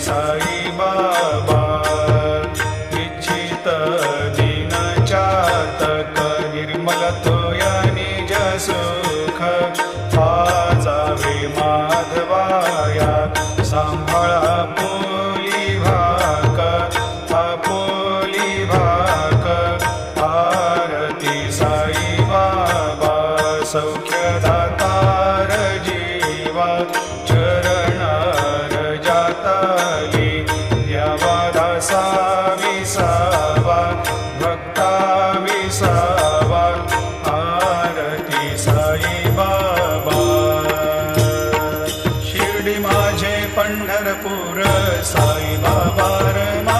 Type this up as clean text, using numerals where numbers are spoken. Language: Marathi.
साई बाबा इच्छित दीन चातक निर्मल तोया निज सुख पाजावे माधवाया सांभाळा आपुली भाक आपुली भाक आरती साई बाबा सौख्यदातार जीवा चरणार जाताली द्यावा दासा विसावा भक्ता विसावा आरती साई बाबा शिर्डी माझे पंढरपूर साई बाबा रमा